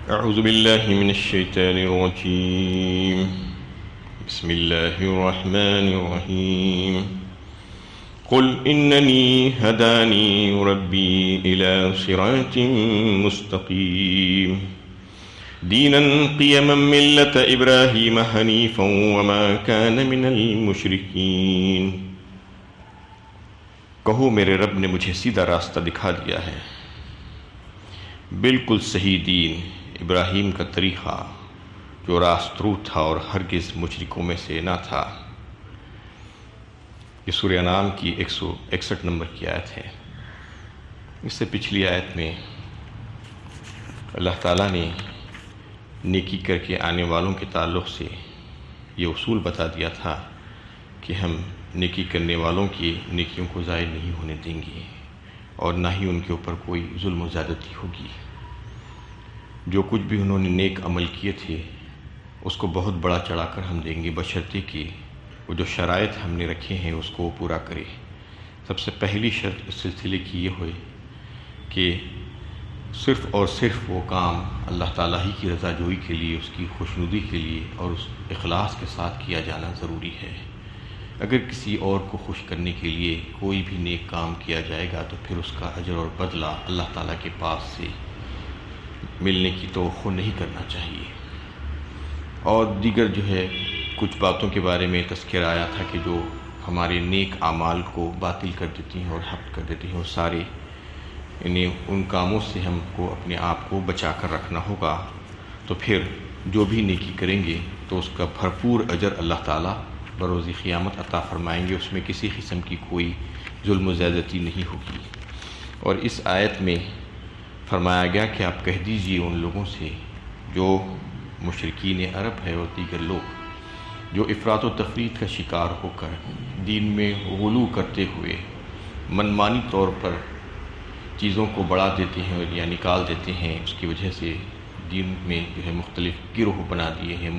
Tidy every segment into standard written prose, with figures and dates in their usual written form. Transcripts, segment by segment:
أعوذ بالله من الشيطان الرجيم. بسم الله الرحمن الرحيم. قل إنني هداني ربي إلى صراط مستقيم دينا قيما ملة إبراهيم حنيفا وما كان من المشركين. کہو میرے رب نے مجھے سیدھا راستہ دکھا دیا ہے، بالکل صحیح دین ابراہیم کا طریقہ جو راست رو تھا اور ہرگز مشرکوں میں سے نہ تھا. یہ سورہ انعام کی 161 نمبر کی آیت ہے. اس سے پچھلی آیت میں اللہ تعالیٰ نے نیکی کر کے آنے والوں کے تعلق سے یہ اصول بتا دیا تھا کہ ہم نیکی کرنے والوں کی نیکیوں کو ضائع نہیں ہونے دیں گے اور نہ ہی ان کے اوپر کوئی ظلم و زیادتی ہوگی. جو کچھ بھی انہوں نے نیک عمل کیے تھے اس کو بہت بڑا چڑھا کر ہم دیں گے، بشرطے کہ وہ جو شرائط ہم نے رکھے ہیں اس کو پورا کرے. سب سے پہلی شرط اس سلسلے کی یہ ہوئے کہ صرف اور صرف وہ کام اللہ تعالیٰ ہی کی رضا جوئی کے لیے، اس کی خوشنودی کے لیے اور اس اخلاص کے ساتھ کیا جانا ضروری ہے. اگر کسی اور کو خوش کرنے کے لیے کوئی بھی نیک کام کیا جائے گا تو پھر اس کا اجر اور بدلہ اللہ تعالیٰ کے پاس سے ملنے کی توقع نہیں کرنا چاہیے. اور دیگر جو ہے کچھ باتوں کے بارے میں تذکرہ آیا تھا کہ جو ہمارے نیک اعمال کو باطل کر دیتی ہیں اور حق کر دیتی ہیں، اور سارے ان کاموں سے ہم کو اپنے آپ کو بچا کر رکھنا ہوگا. تو پھر جو بھی نیکی کریں گے تو اس کا بھرپور اجر اللہ تعالیٰ بروز قیامت عطا فرمائیں گے. اس میں کسی قسم کی کوئی ظلم و زیادتی نہیں ہوگی. اور اس آیت میں فرمایا گیا کہ آپ کہہ دیجئے ان لوگوں سے جو مشرکین عرب ہے اور دیگر لوگ جو افراط و تفریط کا شکار ہو کر دین میں غلو کرتے ہوئے منمانی طور پر چیزوں کو بڑھا دیتے ہیں یا نکال دیتے ہیں، اس کی وجہ سے دین میں جو ہے مختلف گروہ بنا دیے ہیں،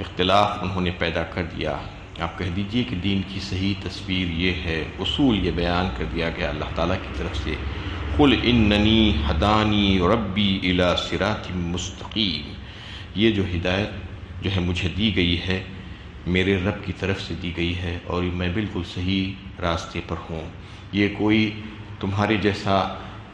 اختلاف انہوں نے پیدا کر دیا. آپ کہہ دیجئے کہ دین کی صحیح تصویر یہ ہے، اصول یہ بیان کر دیا گیا اللہ تعالیٰ کی طرف سے. قل اننی ہدانی ربی الی صراط مستقیم. یہ جو ہدایت جو ہے مجھے دی گئی ہے میرے رب کی طرف سے دی گئی ہے اور میں بالکل صحیح راستے پر ہوں. یہ کوئی تمہارے جیسا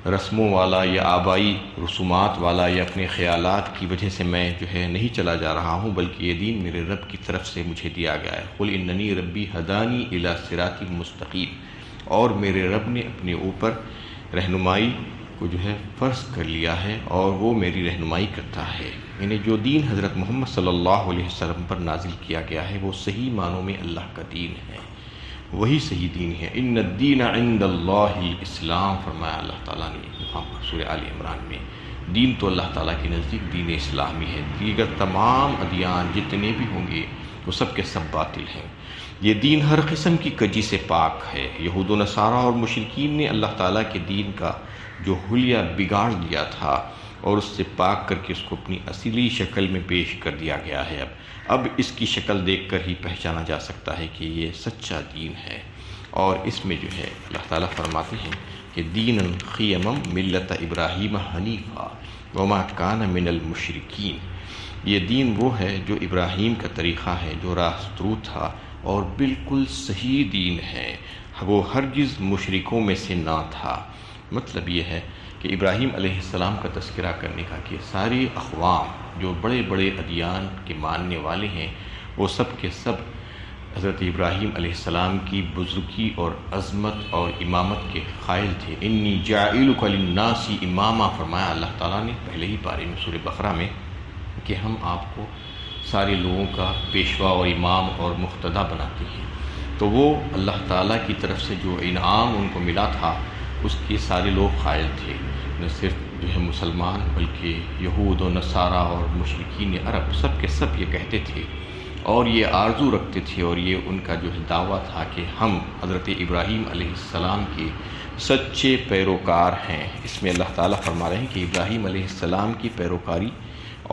رسموں والا یا آبائی رسومات والا یا اپنے خیالات کی وجہ سے میں جو ہے نہیں چلا جا رہا ہوں، بلکہ یہ دین میرے رب کی طرف سے مجھے دیا گیا ہے. قل اننی ربی ہدانی الی صراط مستقیم. اور میرے رب نے اپنے اوپر رہنمائی کو جو ہے فرض کر لیا ہے اور وہ میری رہنمائی کرتا ہے. یعنی جو دین حضرت محمد صلی اللہ علیہ وسلم پر نازل کیا گیا ہے وہ صحیح معنوں میں اللہ کا دین ہے، وہی صحیح دین ہے. ان الدین عند اللہ الاسلام فرمایا اللہ تعالیٰ نے سورہ آل عمران میں. دین تو اللہ تعالیٰ کے نزدیک دین اسلامی ہے. دیگر تمام ادیان جتنے بھی ہوں گے وہ سب کے سب باطل ہیں. یہ دین ہر قسم کی کجی سے پاک ہے. یہود و نصارہ اور مشرکین نے اللہ تعالیٰ کے دین کا جو حلیہ بگاڑ دیا تھا اور اس سے پاک کر کے اس کو اپنی اصلی شکل میں پیش کر دیا گیا ہے. اب اس کی شکل دیکھ کر ہی پہچانا جا سکتا ہے کہ یہ سچا دین ہے. اور اس میں جو ہے اللہ تعالیٰ فرماتے ہیں کہ دین قیما ملت ابراہیم حنیفا وما کان من المشرکین. یہ دین وہ ہے جو ابراہیم کا طریقہ ہے، جو راست رو تھا اور بالکل صحیح دین ہے، وہ ہرگز مشرکوں میں سے نہ تھا. مطلب یہ ہے کہ ابراہیم علیہ السلام کا تذکرہ کرنے کا کہ ساری اقوام جو بڑے بڑے ادیان کے ماننے والے ہیں وہ سب کے سب حضرت ابراہیم علیہ السلام کی بزرگی اور عظمت اور امامت کے قائل تھے. انی جاعلک للناس اماما فرمایا اللہ تعالیٰ نے پہلے ہی پارے میں سورہ بقرہ میں کہ ہم آپ کو سارے لوگوں کا پیشوا اور امام اور مقتدی بناتے ہیں. تو وہ اللہ تعالیٰ کی طرف سے جو انعام ان کو ملا تھا اس کے سارے لوگ قائل تھے، نہ صرف جو ہے مسلمان بلکہ یہود و نصارہ اور مشرکین عرب سب کے سب یہ کہتے تھے اور یہ آرزو رکھتے تھے اور یہ ان کا جو ہے دعویٰ تھا کہ ہم حضرت ابراہیم علیہ السلام کے سچے پیروکار ہیں. اس میں اللہ تعالیٰ فرما رہے ہیں کہ ابراہیم علیہ السلام کی پیروکاری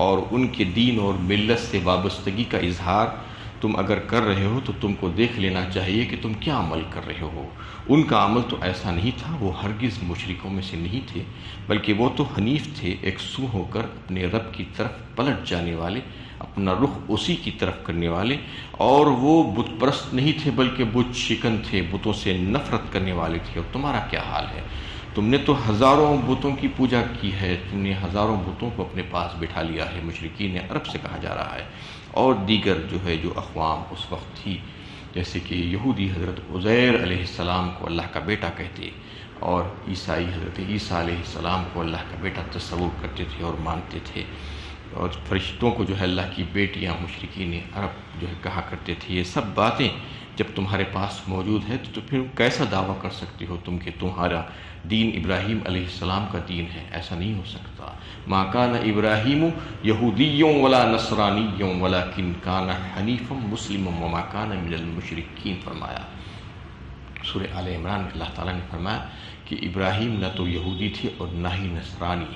اور ان کے دین اور ملت سے وابستگی کا اظہار تم اگر کر رہے ہو تو تم کو دیکھ لینا چاہیے کہ تم کیا عمل کر رہے ہو۔ ان کا عمل تو ایسا نہیں تھا، وہ ہرگز مشرکوں میں سے نہیں تھے، بلکہ وہ تو حنیف تھے، ایک سو ہو کر اپنے رب کی طرف پلٹ جانے والے، اپنا رخ اسی کی طرف کرنے والے، اور وہ بت پرست نہیں تھے بلکہ بت شکن تھے، بتوں سے نفرت کرنے والے تھے۔ اور تمہارا کیا حال ہے؟ تم نے تو ہزاروں بتوں کی پوجا کی ہے، تم نے ہزاروں بتوں کو اپنے پاس بٹھا لیا ہے۔ مشرکین عرب سے کہا جا رہا ہے، اور دیگر جو اقوام اس وقت تھی، جیسے کہ یہودی حضرت عزیر علیہ السلام کو اللہ کا بیٹا کہتے، اور عیسائی حضرت عیسیٰ علیہ السلام کو اللہ کا بیٹا تصور کرتے تھے اور مانتے تھے، اور فرشتوں کو اللہ کی بیٹیاں مشرکین عرب کہا کرتے تھے۔ یہ سب باتیں جب تمہارے پاس موجود ہے تو پھر کیسا دعویٰ کر سکتے ہو تم کہ تمہارا دین ابراہیم علیہ السلام کا دین ہے؟ ایسا نہیں ہو سکتا۔ ما کان ابراہیم یہودی ولا نصرانی ولکن کان حنیفا مسلما وما کان من المشرکین فرمایا۔ سورہ آل عمران میں اللہ تعالیٰ نے فرمایا کہ ابراہیم نہ تو یہودی تھے اور نہ ہی نصرانی،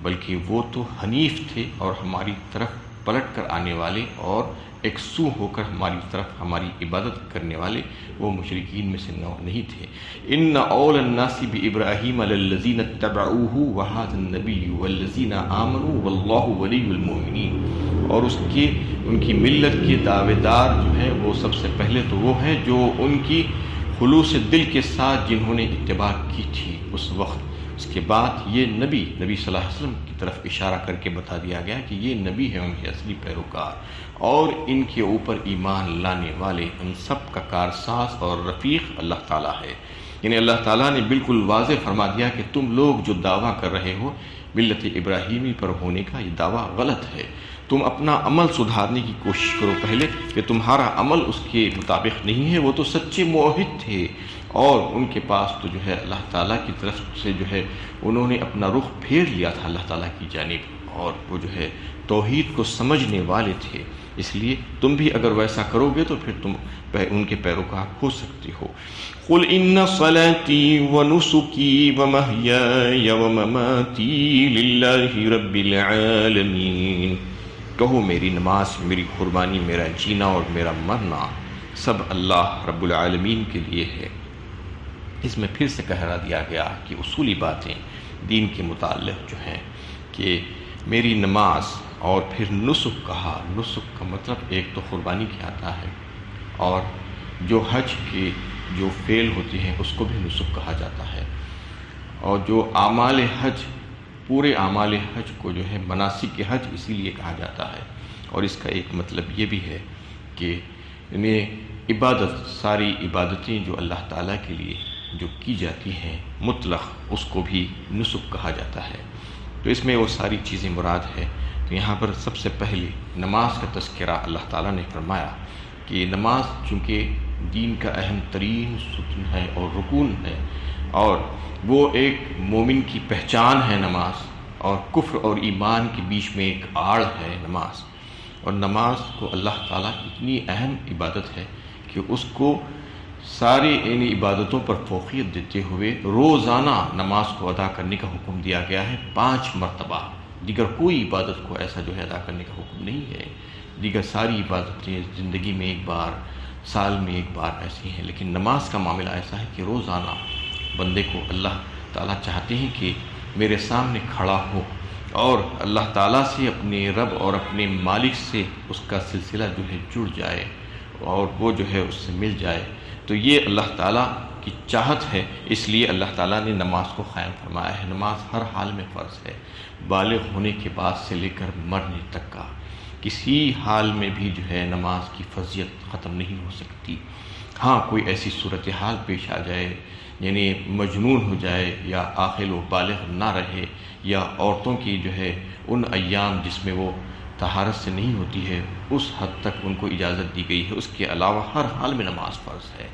بلکہ وہ تو حنیف تھے اور ہماری طرف پلٹ کر آنے والے اور ایک سو ہو کر ہماری طرف ہماری عبادت کرنے والے، وہ مشرکین میں سے نہیں تھے۔ ان اول الناس بابراہیم للذین اتبعوہ وہذا النبی والذین آمنوا واللہ ولی المؤمنین، اور ان کی ملت کے دعوے دار وہ سب سے پہلے تو وہ ہیں جو ان کی خلوص دل کے ساتھ جنہوں نے اتباع کی تھی اس وقت۔ اس کے بعد یہ نبی صلی اللہ علیہ وسلم کی طرف اشارہ کر کے بتا دیا گیا کہ یہ نبی ہے ان کے اصلی پیروکار، اور ان کے اوپر ایمان لانے والے ان سب کا کارساز اور رفیق اللہ تعالیٰ ہے۔ یعنی اللہ تعالیٰ نے بالکل واضح فرما دیا کہ تم لوگ جو دعویٰ کر رہے ہو ملت ابراہیمی پر ہونے کا، یہ دعویٰ غلط ہے۔ تم اپنا عمل سدھارنے کی کوشش کرو پہلے، کہ تمہارا عمل اس کے مطابق نہیں ہے۔ وہ تو سچے موحد تھے، اور ان کے پاس تو اللہ تعالیٰ کی طرف سے انہوں نے اپنا رخ پھیر لیا تھا اللہ تعالیٰ کی جانب، اور وہ توحید کو سمجھنے والے تھے۔ اس لیے تم بھی اگر ویسا کرو گے تو پھر تم ان کے پیروکار ہو سکتے ہو۔ قل ان صلاتی ونسکی ومحیای ومماتی للہ رب العالمین، کہو میری نماز، میری قربانی، میرا جینا اور میرا مرنا سب اللہ رب العالمین کے لیے ہے۔ اس میں پھر سے کہہ دیا گیا کہ اصولی باتیں دین کے متعلق ہیں کہ میری نماز، اور پھر نسک کہا۔ نسک کا مطلب ایک تو قربانی کے آتا ہے، اور جو حج کے جو فعل ہوتے ہیں اس کو بھی نسک کہا جاتا ہے، اور جو اعمال حج، پورے اعمال حج کو مناسک حج اسی لیے کہا جاتا ہے۔ اور اس کا ایک مطلب یہ بھی ہے کہ عبادت، ساری عبادتیں جو اللہ تعالیٰ کے لیے جو کی جاتی ہیں مطلق، اس کو بھی نسک کہا جاتا ہے۔ تو اس میں وہ ساری چیزیں مراد ہے۔ تو یہاں پر سب سے پہلے نماز کا تذکرہ اللہ تعالیٰ نے فرمایا کہ نماز چونکہ دین کا اہم ترین ستون ہے اور رکن ہے، اور وہ ایک مومن کی پہچان ہے نماز، اور کفر اور ایمان کے بیچ میں ایک آڑ ہے نماز۔ اور نماز کو اللہ تعالیٰ اتنی اہم عبادت ہے کہ اس کو ساری ان عبادتوں پر فوقیت دیتے ہوئے روزانہ نماز کو ادا کرنے کا حکم دیا گیا ہے 5 مرتبہ۔ دیگر کوئی عبادت کو ایسا ادا کرنے کا حکم نہیں ہے۔ دیگر ساری عبادتیں زندگی میں ایک بار، سال میں ایک بار ایسی ہیں، لیکن نماز کا معاملہ ایسا ہے کہ روزانہ بندے کو اللہ تعالیٰ چاہتے ہیں کہ میرے سامنے کھڑا ہو، اور اللہ تعالیٰ سے، اپنے رب اور اپنے مالک سے اس کا سلسلہ جڑ جائے، اور وہ اس سے مل جائے۔ تو یہ اللہ تعالیٰ کی چاہت ہے، اس لیے اللہ تعالیٰ نے نماز کو قائم فرمایا ہے۔ نماز ہر حال میں فرض ہے، بالغ ہونے کے بعد سے لے کر مرنے تک کا کسی حال میں بھی نماز کی فضیلت ختم نہیں ہو سکتی۔ ہاں کوئی ایسی صورتحال پیش آ جائے، یعنی مجنون ہو جائے، یا آخر وہ بالغ نہ رہے، یا عورتوں کی ان ایام جس میں وہ طہارت سے نہیں ہوتی ہے، اس حد تک ان کو اجازت دی گئی ہے۔ اس کے علاوہ ہر حال میں نماز فرض ہے،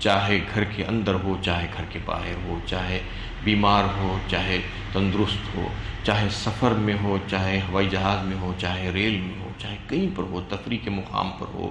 چاہے گھر کے اندر ہو، چاہے گھر کے باہر ہو، چاہے بیمار ہو، چاہے تندرست ہو، چاہے سفر میں ہو، چاہے ہوائی جہاز میں ہو، چاہے ریل میں ہو، چاہے کہیں پر ہو، تفریح کے مقام پر ہو،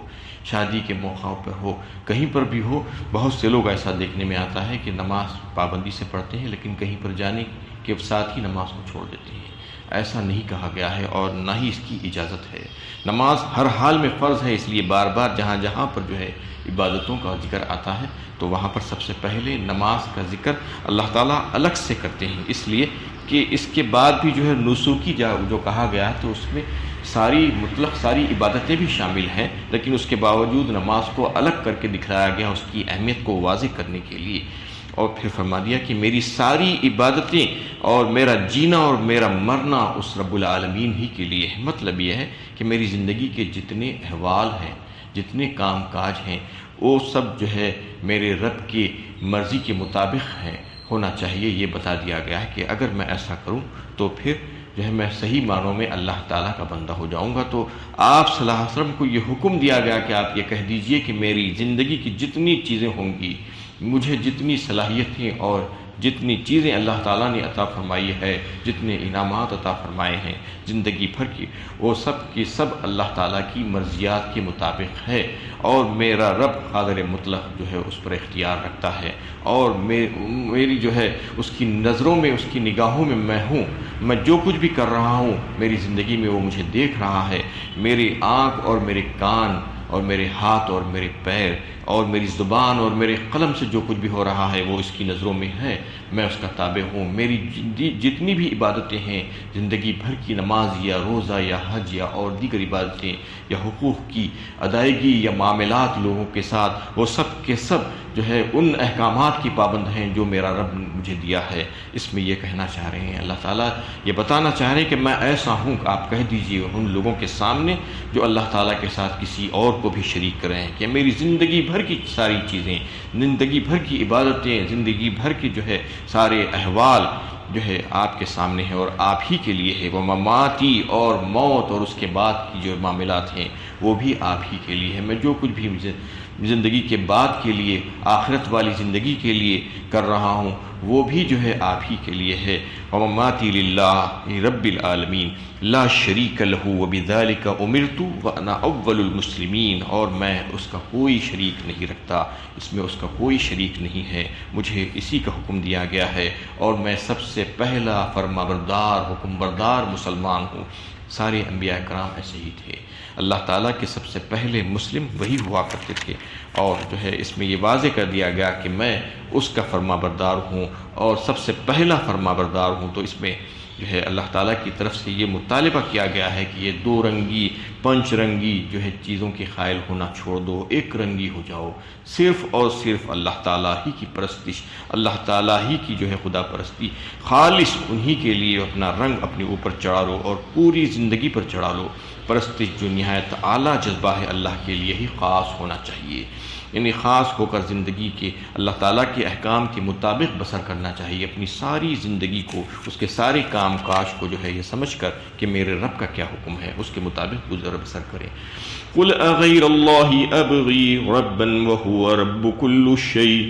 شادی کے موقع پر ہو، کہیں پر بھی ہو۔ بہت سے لوگ ایسا دیکھنے میں آتا ہے کہ نماز پابندی سے پڑھتے ہیں، لیکن کہیں پر جانے کے ساتھ ہی نماز کو چھوڑ دیتے ہیں۔ ایسا نہیں کہا گیا ہے اور نہ ہی اس کی اجازت ہے۔ نماز ہر حال میں فرض ہے، اس لیے بار بار جہاں جہاں پر جو ہے عبادتوں کا ذکر آتا ہے تو وہاں پر سب سے پہلے نماز کا ذکر اللہ تعالیٰ الگ سے کرتے ہیں، اس لیے کہ اس کے بعد بھی جو ہے نسوکی جو کہا گیا ہے تو اس میں مطلق ساری عبادتیں بھی شامل ہیں، لیکن اس کے باوجود نماز کو الگ کر کے دکھلایا گیا اس کی اہمیت کو واضح کرنے کے لیے۔ اور پھر فرما دیا کہ میری ساری عبادتیں اور میرا جینا اور میرا مرنا اس رب العالمین ہی کے لیے ہے۔ مطلب یہ ہے کہ میری زندگی کے جتنے احوال ہیں، جتنے کام کاج ہیں، وہ سب جو ہے میرے رب کی مرضی کے مطابق ہیں، ہونا چاہیے۔ یہ بتا دیا گیا ہے کہ اگر میں ایسا کروں تو پھر جو ہے میں صحیح معنوں میں اللہ تعالیٰ کا بندہ ہو جاؤں گا۔ تو آپ صلی اللہ علیہ وسلم کو یہ حکم دیا گیا کہ آپ یہ کہہ دیجئے کہ میری زندگی کی جتنی چیزیں ہوں گی، مجھے جتنی صلاحیتیں اور جتنی چیزیں اللہ تعالیٰ نے عطا فرمائی ہے، جتنے انعامات عطا فرمائے ہیں زندگی بھر کی، وہ سب کی سب اللہ تعالیٰ کی مرضیات کے مطابق ہے، اور میرا رب قادر مطلق جو ہے اس پر اختیار رکھتا ہے، اور میری جو ہے اس کی نظروں میں، اس کی نگاہوں میں میں ہوں۔ میں جو کچھ بھی کر رہا ہوں میری زندگی میں وہ مجھے دیکھ رہا ہے۔ میری آنکھ اور میرے کان اور میرے ہاتھ اور میرے پیر اور میری زبان اور میرے قلم سے جو کچھ بھی ہو رہا ہے وہ اس کی نظروں میں ہے، میں اس کا تابع ہوں۔ میری جتنی بھی عبادتیں ہیں، زندگی بھر کی نماز یا روزہ یا حج یا اور دیگر عبادتیں یا حقوق کی ادائیگی یا معاملات لوگوں کے ساتھ، وہ سب کے سب جو ہے ان احکامات کی پابند ہیں جو میرا رب نے مجھے دیا ہے۔ اس میں یہ کہنا چاہ رہے ہیں، اللہ تعالیٰ یہ بتانا چاہ رہے ہیں کہ میں ایسا ہوں کہ آپ کہہ دیجئے ان لوگوں کے سامنے جو اللہ تعالیٰ کے ساتھ کسی اور کو بھی شریک کر رہے ہیں کہ میری زندگی بھر کی ساری چیزیں، زندگی بھر کی عبادتیں، زندگی بھر کی جو ہے سارے احوال جو ہے آپ کے سامنے ہے اور آپ ہی کے لیے ہے۔ وہ مماتی اور موت اور اس کے بعد کی جو معاملات ہیں وہ بھی آپ ہی کے لیے ہے۔ میں جو کچھ بھی زندگی کے بعد کے لیے، آخرت والی زندگی کے لیے کر رہا ہوں وہ بھی جو ہے آپ ہی کے لیے ہے۔ ومماتی للہ رب العالمین لا شریک لہ وبذالک امرت وانا اول المسلمین، اور میں اس کا کوئی شریک نہیں رکھتا، اس میں اس کا کوئی شریک نہیں ہے، مجھے اسی کا حکم دیا گیا ہے اور میں سب سے پہلا فرمانبردار حکم بردار مسلمان ہوں۔ سارے انبیاء کرام ایسے ہی تھے، اللہ تعالیٰ کے سب سے پہلے مسلم وہی ہوا کرتے تھے، اور جو ہے اس میں یہ واضح کر دیا گیا کہ میں اس کا فرما بردار ہوں اور سب سے پہلا فرما بردار ہوں۔ تو اس میں جو ہے اللہ تعالیٰ کی طرف سے یہ مطالبہ کیا گیا ہے کہ یہ دو رنگی پنچ رنگی جو ہے چیزوں کے قائل ہونا چھوڑ دو، ایک رنگی ہو جاؤ، صرف اور صرف اللہ تعالیٰ ہی کی پرستش، اللہ تعالیٰ ہی کی جو ہے خدا پرستی، خالص انہی کے لیے اپنا رنگ اپنے اوپر چڑھا لو اور پوری زندگی پر چڑھا لو۔ پرستش جو نہایت اعلیٰ جذبہ ہے اللہ کے لیے ہی خاص ہونا چاہیے، یعنی خاص ہو کر زندگی کے اللہ تعالیٰ کے احکام کے مطابق بسر کرنا چاہیے، اپنی ساری زندگی کو، اس کے سارے کام کاج کو جو ہے یہ سمجھ کر کہ میرے رب کا کیا حکم ہے اس کے مطابق گزر بسر کریں۔ قُلْ أَغَيْرَ اللَّهِ أَبْغِي رَبًّا وَهُوَ رَبُّ كُلِّ شَيْءٍ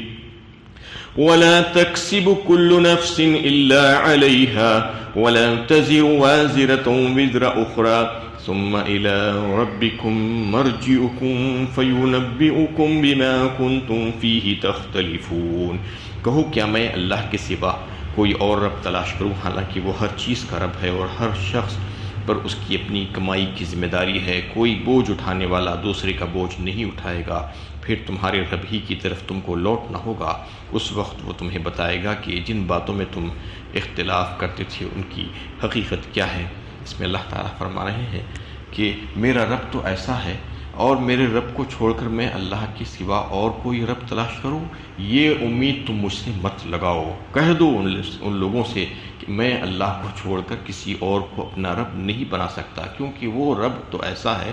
وَلَا تَكْسِبُ كُلُّ نَفْسٍ إِلَّا عَلَيْهَا وَلَا تَزِرُ وَازِرَةٌ وِزْرَ أُخْرَى ثم إلى ربكم مرجعكم فينبئكم بما كنتم فيه تختلفون۔ کہو کیا میں اللہ کے سوا کوئی اور رب تلاش کروں، حالانکہ وہ ہر چیز کا رب ہے اور ہر شخص پر اس کی اپنی کمائی کی ذمہ داری ہے، کوئی بوجھ اٹھانے والا دوسرے کا بوجھ نہیں اٹھائے گا، پھر تمہارے رب ہی کی طرف تم کو لوٹنا ہوگا، اس وقت وہ تمہیں بتائے گا کہ جن باتوں میں تم اختلاف کرتے تھے ان کی حقیقت کیا ہے۔ اس میں اللہ تعالیٰ فرما رہے ہیں کہ میرا رب تو ایسا ہے اور میرے رب کو چھوڑ کر میں اللہ کے سوا اور کوئی رب تلاش کروں، یہ امید تم مجھ سے مت لگاؤ۔ کہہ دو ان لوگوں سے کہ میں اللہ کو چھوڑ کر کسی اور کو اپنا رب نہیں بنا سکتا، کیونکہ وہ رب تو ایسا ہے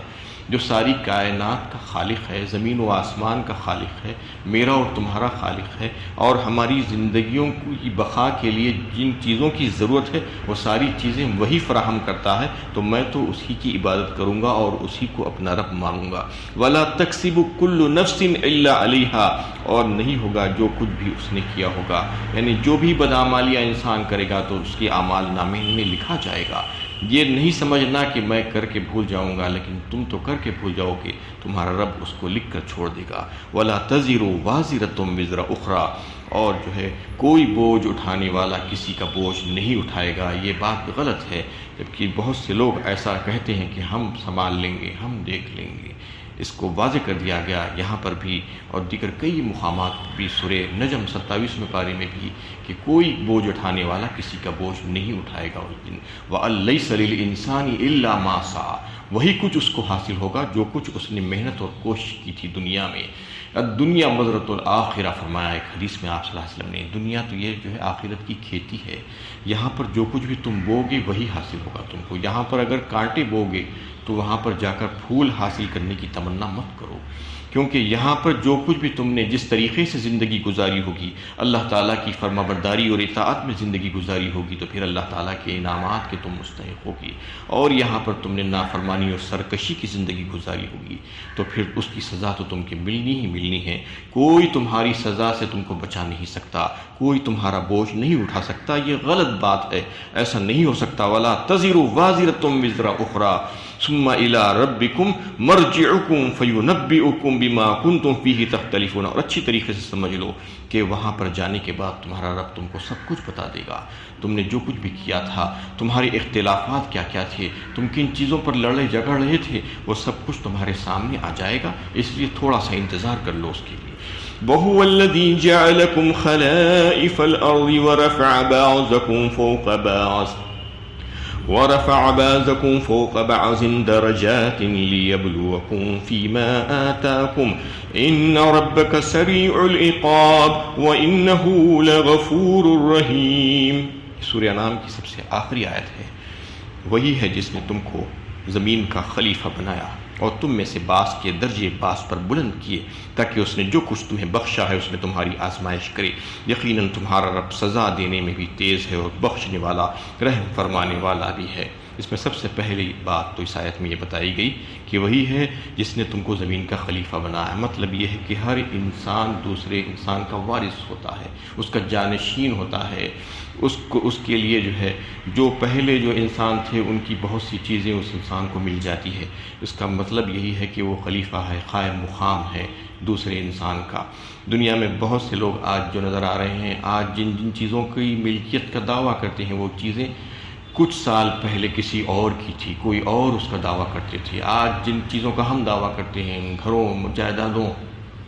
جو ساری کائنات کا خالق ہے، زمین و آسمان کا خالق ہے، میرا اور تمہارا خالق ہے، اور ہماری زندگیوں کی بقا کے لیے جن چیزوں کی ضرورت ہے وہ ساری چیزیں وہی فراہم کرتا ہے، تو میں تو اسی کی عبادت کروں گا اور اسی کو اپنا رب مانوں گا۔ وَلَا تَكْسِبُ كُلُّ نَفْسٍ إِلَّا عَلَيْهَا، اور نہیں ہوگا جو کچھ بھی اس نے کیا ہوگا، یعنی جو بھی بدعمالیاں انسان کرے گا تو اس کے اعمال نامے میں لکھا جائے گا۔ یہ نہیں سمجھنا کہ میں کر کے بھول جاؤں گا، لیکن تم تو کر کے بھول جاؤ گے، تمہارا رب اس کو لکھ کر چھوڑ دے گا۔ وَلَا تَزِرُ وَازِرَةٌ وِزْرَ أُخْرَىٰ، اور جو ہے کوئی بوجھ اٹھانے والا کسی کا بوجھ نہیں اٹھائے گا۔ یہ بات غلط ہے، جبکہ بہت سے لوگ ایسا کہتے ہیں کہ ہم سنبھال لیں گے، ہم دیکھ لیں گے۔ اس کو واضح کر دیا گیا یہاں پر بھی اور دیگر کئی مقامات بھی، سورہ نجم 27ویں پارے میں بھی، کہ کوئی بوجھ اٹھانے والا کسی کا بوجھ نہیں اٹھائے گا اس دن۔ وَأَن لَيْسَ لِلْإِنسَانِ إِلَّا مَا سَعَىٰ، وہی کچھ اس کو حاصل ہوگا جو کچھ اس نے محنت اور کوشش کی تھی دنیا میں۔ الدنیا مزرعۃ الآخرہ، فرمایا ایک حدیث میں آپ صلی اللہ علیہ وسلم نے، دنیا تو یہ جو ہے آخرت کی کھیتی ہے، یہاں پر جو کچھ بھی تم بوگے وہی حاصل ہوگا تم کو۔ یہاں پر اگر کانٹے بوگے تو وہاں پر جا کر پھول حاصل کرنے کی تمنا مت کرو، کیونکہ یہاں پر جو کچھ بھی تم نے جس طریقے سے زندگی گزاری ہوگی، اللہ تعالیٰ کی فرما برداری اور اطاعت میں زندگی گزاری ہوگی، تو پھر اللہ تعالیٰ کے انعامات کے تم مستحق ہوگی۔ اور یہاں پر تم نے نافرمانی اور سرکشی کی زندگی گزاری ہوگی تو پھر اس کی سزا تو تم کے ملنی ہی ملنی ہے۔ کوئی تمہاری سزا سے تم کو بچا نہیں سکتا، کوئی تمہارا بوجھ نہیں اٹھا سکتا۔ یہ غلط بات ہے، ایسا نہیں ہو سکتا۔ وَلَا تَزِرُ وَازِرَةٌ وِزْرَ أُخْرَىٰ ثُمَّ إِلَىٰ رَبِّكُمْ مَرْجِعُكُمْ فَيُنَبِّئُكُمْ بِمَا كُنتُمْ فِيهِ تَخْتَلِفُونَ، اور اچھی طریقے سے سمجھ لو کہ وہاں پر جانے کے بعد تمہارا رب تم کو سب کچھ بتا دے گا، تم نے جو کچھ بھی کیا تھا، تمہارے اختلافات کیا کیا تھے، تم کن چیزوں پر لڑے جھگڑ رہے تھے، وہ سب کچھ تمہارے سامنے آ جائے گا۔ اس لیے تھوڑا سا انتظار کر لو اس کے لیے۔ وَهُوَ الَّذِي جَعَلَكُمْ خَلَائِفَ الْأَرْضِ وَرَفَعَ بَعْضَكُمْ فَوْقَ بَعْضٍ دَرَجَاتٍ لِيَبْلُوَكُمْ فِي مَا آتَاكُمْ إِنَّ رَبَّكَ سَرِيعُ الْعِقَابِ وَإِنَّهُ لَغَفُورٌ رَحِيمٌ۔ سورہ انعام کی سب سے آخری آیت ہے۔ وہی ہے جس نے تم کو زمین کا خلیفہ بنایا اور تم میں سے بعض کے درجے بعض پر بلند کیے، تاکہ اس نے جو کچھ تمہیں بخشا ہے اس میں تمہاری آزمائش کرے۔ یقیناً تمہارا رب سزا دینے میں بھی تیز ہے اور بخشنے والا، رحم فرمانے والا بھی ہے۔ اس میں سب سے پہلی بات تو اس آیت میں یہ بتائی گئی کہ وہی ہے جس نے تم کو زمین کا خلیفہ بنایا۔ مطلب یہ ہے کہ ہر انسان دوسرے انسان کا وارث ہوتا ہے، اس کا جانشین ہوتا ہے۔ اس کے لیے جو ہے جو پہلے جو انسان تھے ان کی بہت سی چیزیں اس انسان کو مل جاتی ہے۔ اس کا مطلب یہی ہے کہ وہ خلیفہ ہے، قائم مقام ہے دوسرے انسان کا۔ دنیا میں بہت سے لوگ آج جو نظر آ رہے ہیں، آج جن جن چیزوں کی ملکیت کا دعویٰ کرتے ہیں، وہ چیزیں کچھ سال پہلے کسی اور کی تھی، کوئی اور اس کا دعویٰ کرتے تھے۔ آج جن چیزوں کا ہم دعویٰ کرتے ہیں، گھروں، جائیدادوں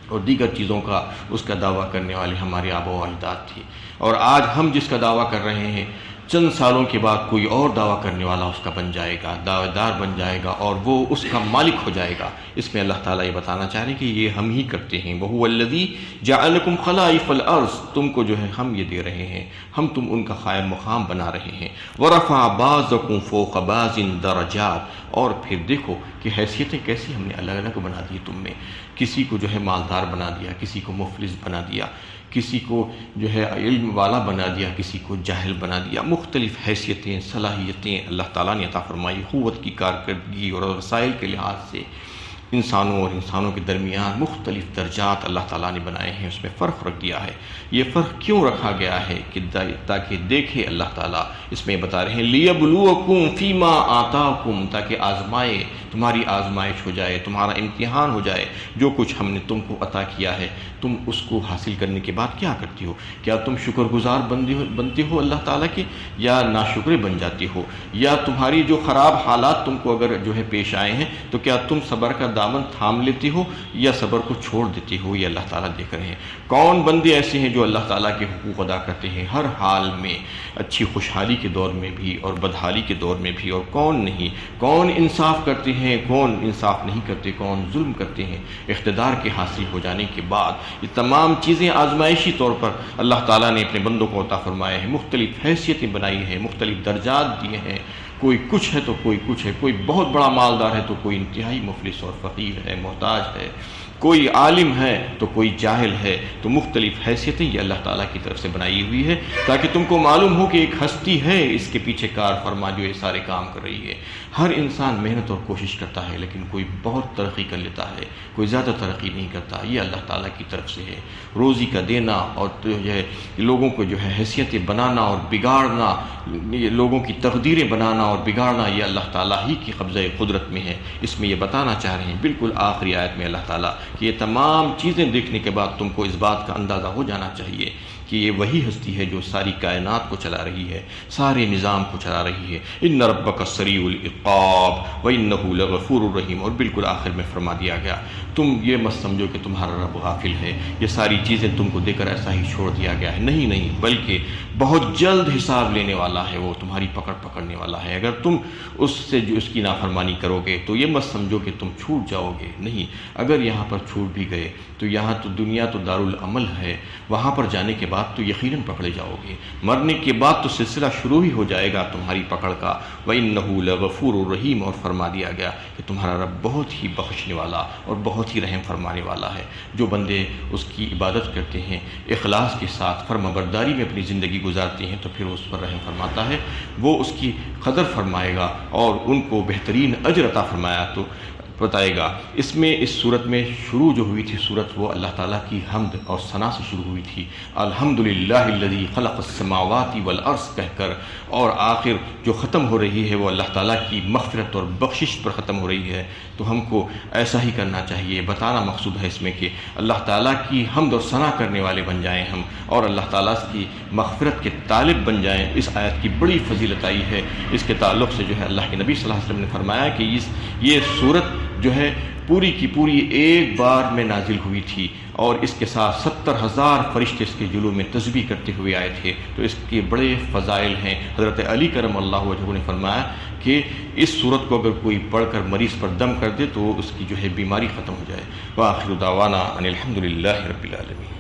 اور دیگر چیزوں کا، اس کا دعویٰ کرنے والے ہمارے آباء و اجداد تھے، اور آج ہم جس کا دعویٰ کر رہے ہیں، چند سالوں کے بعد کوئی اور دعویٰ کرنے والا اس کا بن جائے گا، دعوے دار بن جائے گا اور وہ اس کا مالک ہو جائے گا۔ اس میں اللہ تعالیٰ یہ بتانا چاہ رہے ہیں کہ یہ ہم ہی کرتے ہیں۔ وَهُوَ الَّذِي جَعَلَكُمْ خَلَائِفَ الْأَرْضِ، تم کو جو ہے ہم یہ دے رہے ہیں، ہم تم ان کا قائم مقام بنا رہے ہیں۔ وَرَفَعَ بَعْضَكُمْ فَوْقَ بَعْضٍ دَرَجَاتٍ، اور پھر دیکھو کہ حیثیتیں کیسی ہم نے الگ الگ بنا دی تم میں۔ کسی کو جو ہے مالدار بنا دیا، کسی کو مفلس بنا دیا، کسی کو جو ہے علم والا بنا دیا، کسی کو جاہل بنا دیا۔ مختلف حیثیتیں، صلاحیتیں اللہ تعالیٰ نے عطا فرمائی۔ قوت کی کارکردگی اور وسائل کے لحاظ سے انسانوں اور انسانوں کے درمیان مختلف درجات اللہ تعالیٰ نے بنائے ہیں، اس میں فرق رکھ دیا ہے۔ یہ فرق کیوں رکھا گیا ہے کہ تاکہ دیکھے اللہ تعالیٰ، اس میں بتا رہے ہیں لِيَبْلُوَكُمْ فِي مَا آتَاكُمْ، تاکہ آزمائے، تمہاری آزمائش ہو جائے، تمہارا امتحان ہو جائے۔ جو کچھ ہم نے تم کو عطا کیا ہے، تم اس کو حاصل کرنے کے بعد کیا کرتی ہو؟ کیا تم شکر گزار بنتے ہو اللہ تعالیٰ کے، یا ناشکرے بن جاتی ہو؟ یا تمہاری جو خراب حالات تم کو اگر جو ہے پیش آئے ہیں تو کیا تم صبر کا دامن تھام لیتے ہو یا صبر کو چھوڑ دیتے ہو؟ یہ اللہ تعالیٰ دیکھ رہے ہیں۔ کون بندے ایسے ہیں جو اللہ تعالیٰ کے حقوق ادا کرتے ہیں ہر حال میں، اچھی خوشحالی کے دور میں بھی اور بدحالی کے دور میں بھی، اور کون نہیں؟ کون انصاف کرتے ہیں، کون انصاف نہیں کرتے، کون ظلم کرتے ہیں؟ اقتدار کے حاصل ہو جانے کے بعد یہ تمام چیزیں آزمائشی طور پر اللہ تعالیٰ نے اپنے بندوں کو عطا فرمائے ہیں، مختلف حیثیتیں بنائی ہیں، مختلف درجات دیے ہیں۔ کوئی کچھ ہے تو کوئی کچھ ہے، کوئی بہت بڑا مالدار ہے تو کوئی انتہائی مفلس اور فقیر ہے، محتاج ہے، کوئی عالم ہے تو کوئی جاہل ہے۔ تو مختلف حیثیتیں یہ اللہ تعالیٰ کی طرف سے بنائی ہوئی ہے تاکہ تم کو معلوم ہو کہ ایک ہستی ہے اس کے پیچھے کار فرما جو یہ سارے کام کر رہی ہے۔ ہر انسان محنت اور کوشش کرتا ہے لیکن کوئی بہت ترقی کر لیتا ہے، کوئی زیادہ ترقی نہیں کرتا۔ یہ اللہ تعالیٰ کی طرف سے ہے، روزی کا دینا اور جو ہے لوگوں کو جو ہے حیثیتیں بنانا اور بگاڑنا، لوگوں کی تقدیریں بنانا اور بگاڑنا یہ اللہ تعالیٰ ہی کی قبضہ قدرت میں ہے۔ اس میں یہ بتانا چاہ رہے ہیں بالکل آخری آیت میں اللہ تعالیٰ کہ یہ تمام چیزیں دیکھنے کے بعد تم کو اس بات کا اندازہ ہو جانا چاہیے کہ یہ وہی ہستی ہے جو ساری کائنات کو چلا رہی ہے، سارے نظام کو چلا رہی ہے۔ ان ربک سریع العقاب وانہ لغفور الرحیم، اور بالکل آخر میں فرما دیا گیا تم یہ مت سمجھو کہ تمہارا رب غافل ہے، یہ ساری چیزیں تم کو دے کر ایسا ہی چھوڑ دیا گیا ہے، نہیں، بلکہ بہت جلد حساب لینے والا ہے، وہ تمہاری پکڑنے والا ہے۔ اگر تم اس سے جو اس کی نافرمانی کرو گے تو یہ مت سمجھو کہ تم چھوٹ جاؤ گے، نہیں، اگر یہاں پر چھوٹ بھی گئے تو یہاں تو دنیا تو دارالعمل ہے، وہاں پر جانے کے بعد تو یقیناً پکڑے جاؤ گے، مرنے کے بعد تو سلسلہ شروع ہی ہو جائے گا تمہاری پکڑ کا۔ وَإِنَّهُ لَغَفُورٌ الرحیم، اور فرما دیا گیا کہ تمہارا رب بہت ہی بخشنے والا اور بہت ہی رحم فرمانے والا ہے۔ جو بندے اس کی عبادت کرتے ہیں اخلاص کے ساتھ، فرمانبرداری میں اپنی زندگی گزارتے ہیں، تو پھر اس پر رحم فرماتا ہے، وہ اس کی قدر فرمائے گا اور ان کو بہترین اجر عطا فرمایا تو بتائے گا۔ اس میں اس صورت میں شروع جو ہوئی تھی صورت، وہ اللہ تعالیٰ کی حمد اور ثنا سے شروع ہوئی تھی، الحمدللہ الذی خلق السماوات والارض کہہ کر، اور آخر جو ختم ہو رہی ہے وہ اللہ تعالیٰ کی مغفرت اور بخشش پر ختم ہو رہی ہے۔ تو ہم کو ایسا ہی کرنا چاہیے، بتانا مقصود ہے اس میں کہ اللہ تعالیٰ کی حمد اور ثنا کرنے والے بن جائیں ہم، اور اللہ تعالیٰ کی مغفرت کے طالب بن جائیں۔ اس آیت کی بڑی فضیلت آئی ہے، اس کے تعلق سے جو ہے اللہ کے نبی صلی اللہ علیہ وسلم نے فرمایا کہ یہ صورت جو ہے پوری کی پوری ایک بار میں نازل ہوئی تھی، اور اس کے ساتھ 70,000 فرشتے اس کے جلوہ میں تسبیح کرتے ہوئے آئے تھے، تو اس کے بڑے فضائل ہیں۔ حضرت علی کرم اللہ وجہہ نے فرمایا کہ اس صورت کو اگر کوئی پڑھ کر مریض پر دم کر دے تو اس کی جو ہے بیماری ختم ہو جائے۔ وآخر دعوانا ان الحمدللہ رب العالمین۔